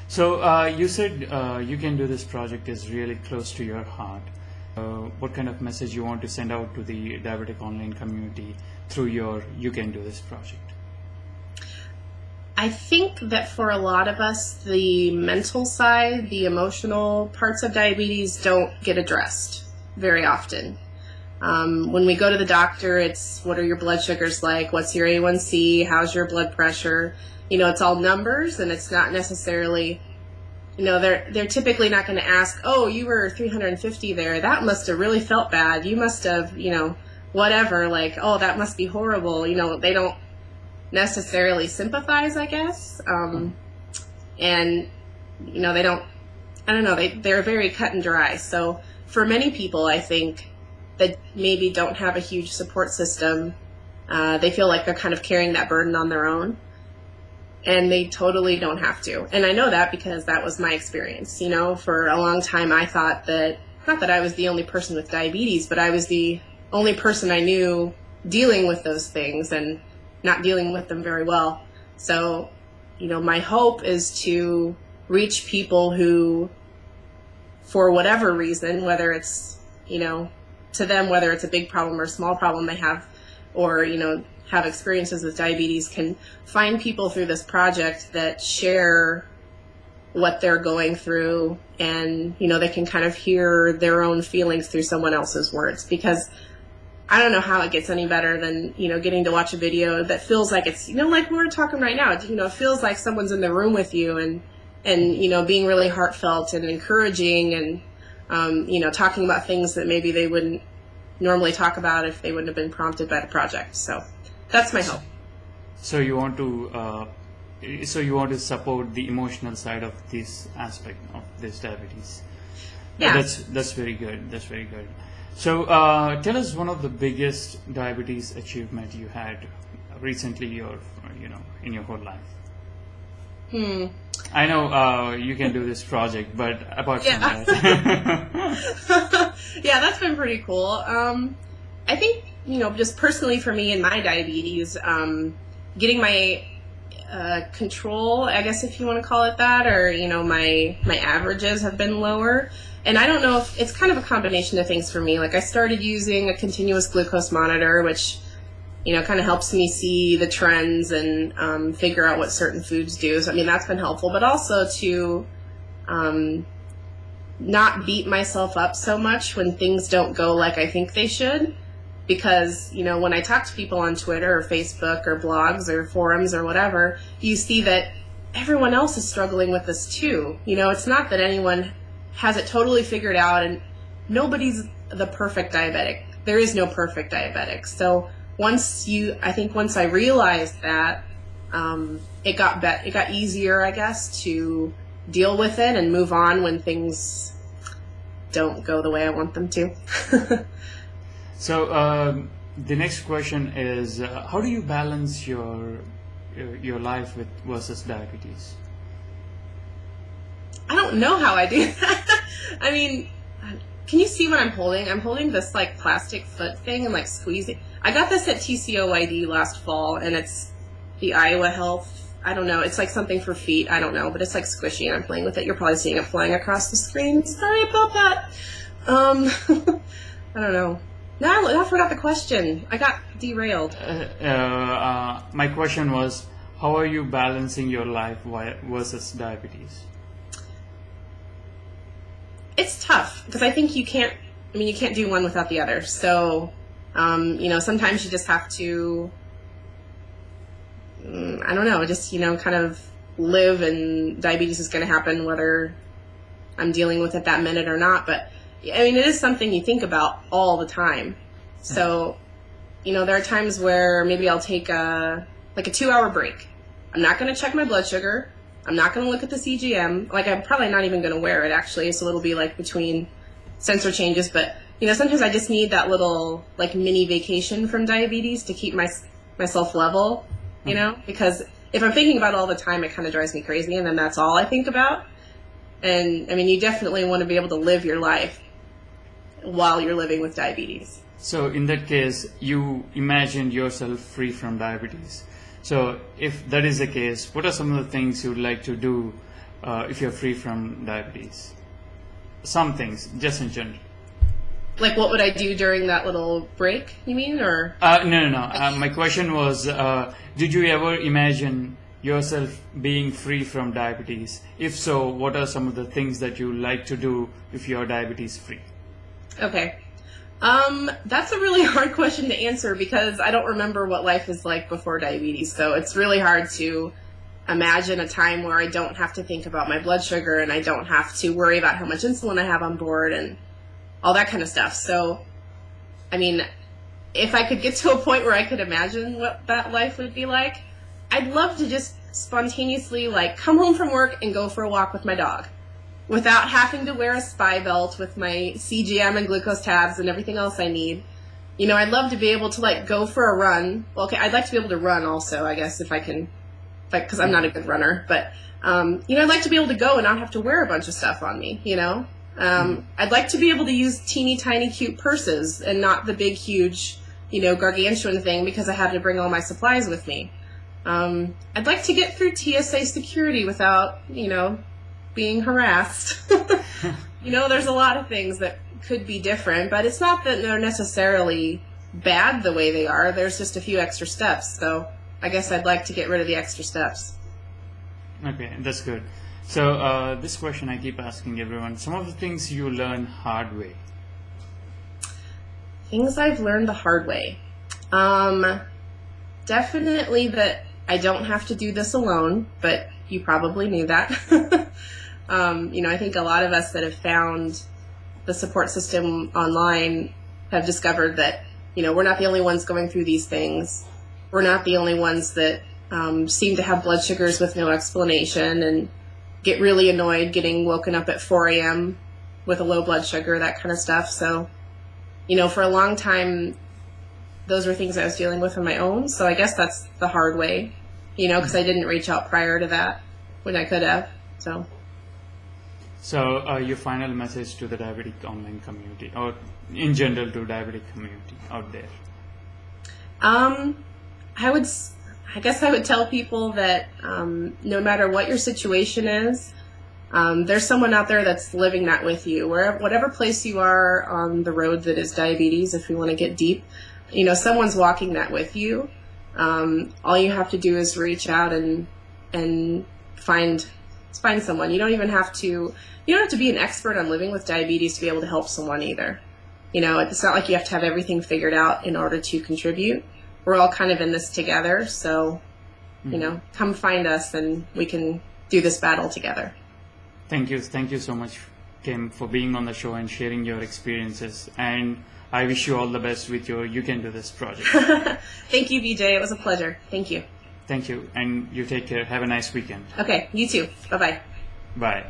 So you said You Can Do This project is really close to your heart. What kind of message you want to send out to the diabetic online community through your You Can Do This project? I think that for a lot of us, the mental side, the emotional parts of diabetes don't get addressed very often. When we go to the doctor, it's what are your blood sugars like? What's your A1C? How's your blood pressure? It's all numbers, and it's not necessarily, they're typically not going to ask, oh, you were 350 there. That must have really felt bad. You must have, whatever, like, oh, that must be horrible. They don't necessarily sympathize, I guess. And, they don't, I don't know, they're very cut and dry. So for many people, I think, that maybe don't have a huge support system, they feel like they're kind of carrying that burden on their own. And they totally don't have to. And I know that because that was my experience. For a long time I thought that, not that I was the only person with diabetes, but I was the only person I knew dealing with those things and not dealing with them very well. So, my hope is to reach people who, for whatever reason, whether it's, to them, whether it's a big problem or a small problem they have, or, have experiences with diabetes, can find people through this project that share what they're going through, and they can kind of hear their own feelings through someone else's words. Because I don't know how it gets any better than getting to watch a video that feels like it's like we're talking right now. It feels like someone's in the room with you, and being really heartfelt and encouraging, and talking about things that maybe they wouldn't normally talk about if they wouldn't have been prompted by the project. So that's my hope. So you want to support the emotional side of this aspect of this diabetes. Yeah. That's very good. That's very good. So tell us one of the biggest diabetes achievement you had recently, or in your whole life. I know You Can Do This project, but apart from that. Yeah, that's been pretty cool. I think, just personally for me and my diabetes, getting my control, I guess if you want to call it that, or, my averages have been lower. And I don't know if it's kind of a combination of things for me. Like, I started using a continuous glucose monitor, which, kind of helps me see the trends and figure out what certain foods do. So, that's been helpful. But also to not beat myself up so much when things don't go like I think they should. Because, when I talk to people on Twitter or Facebook or blogs or forums or whatever, you see that everyone else is struggling with this too. It's not that anyone has it totally figured out, and nobody's the perfect diabetic. There is no perfect diabetic. So once I realized that, it got easier, I guess, to deal with it and move on when things don't go the way I want them to. So the next question is, how do you balance your life versus diabetes? I don't know how I do that. Can you see what I'm holding? I'm holding this like plastic foot thing and like squeezing. I got this at TCOYD last fall, and it's the Iowa Health. I don't know. It's like something for feet. I don't know, but it's like squishy, and I'm playing with it. You're probably seeing it flying across the screen. Sorry about that. I don't know. No, I forgot the question. I got derailed. My question was, how are you balancing your life versus diabetes? It's tough because I think you can't do one without the other. So, sometimes you just have to, I don't know, just, kind of live, and diabetes is going to happen whether I'm dealing with it that minute or not. But it is something you think about all the time. So, there are times where maybe I'll take a 2-hour break. I'm not going to check my blood sugar. I'm not going to look at the CGM. Like, I'm probably not even going to wear it, actually, so it'll be, like, between sensor changes. But, sometimes I just need that little, like, mini vacation from diabetes to keep myself level, because if I'm thinking about it all the time, it kind of drives me crazy, and then that's all I think about. And, you definitely want to be able to live your life while you're living with diabetes. So, in that case, you imagined yourself free from diabetes. So if that is the case, what are some of the things you would like to do if you're free from diabetes? Some things, just in general. Like, what would I do during that little break, you mean, or? No. My question was, did you ever imagine yourself being free from diabetes? If so, what are some of the things that you like to do if you're diabetes free? Okay. That's a really hard question to answer because I don't remember what life is like before diabetes. So it's really hard to imagine a time where I don't have to think about my blood sugar and I don't have to worry about how much insulin I have on board and all that kind of stuff. So, I mean, if I could get to a point where I could imagine what that life would be like, I'd love to just spontaneously, like, come home from work and go for a walk with my dog without having to wear a spy belt with my CGM and glucose tabs and everything else I need. You know, I'd love to be able to, like, go for a run. Well, okay, I'd like to be able to run also, I guess, if I can, like, because I'm not a good runner. But, you know, I'd like to be able to go and not have to wear a bunch of stuff on me, you know? I'd like to be able to use teeny tiny cute purses and not the big huge, you know, gargantuan thing because I had to bring all my supplies with me. I'd like to get through TSA security without, you know, being harassed. You know, there's a lot of things that could be different, but it's not that they're necessarily bad the way they are. There's just a few extra steps. So I guess I'd like to get rid of the extra steps. Okay, that's good. So this question I keep asking everyone, some of the things you learn hard way. Things I've learned the hard way. Definitely that I don't have to do this alone, but you probably knew that. You know, I think a lot of us that have found the support system online have discovered that, you know, we're not the only ones going through these things. We're not the only ones that seem to have blood sugars with no explanation and get really annoyed getting woken up at 4 a.m. with a low blood sugar, that kind of stuff. So, you know, for a long time, those were things I was dealing with on my own. So I guess that's the hard way, you know, because I didn't reach out prior to that when I could have. So your final message to the diabetic online community, or in general to diabetic community out there? I guess I would tell people that no matter what your situation is, there's someone out there that's living that with you. Whatever place you are on the road that is diabetes, if we want to get deep, you know, someone's walking that with you. All you have to do is reach out and find someone. You don't have to be an expert on living with diabetes to be able to help someone either. You know, it's not like you have to have everything figured out in order to contribute. We're all kind of in this together, so, you know, come find us and we can do this battle together. Thank you so much, Kim, for being on the show and sharing your experiences. And I wish you all the best with your You Can Do This project. Thank you, BJ. It was a pleasure. Thank you. Thank you, and you take care. Have a nice weekend. Okay, you too. Bye-bye. Bye.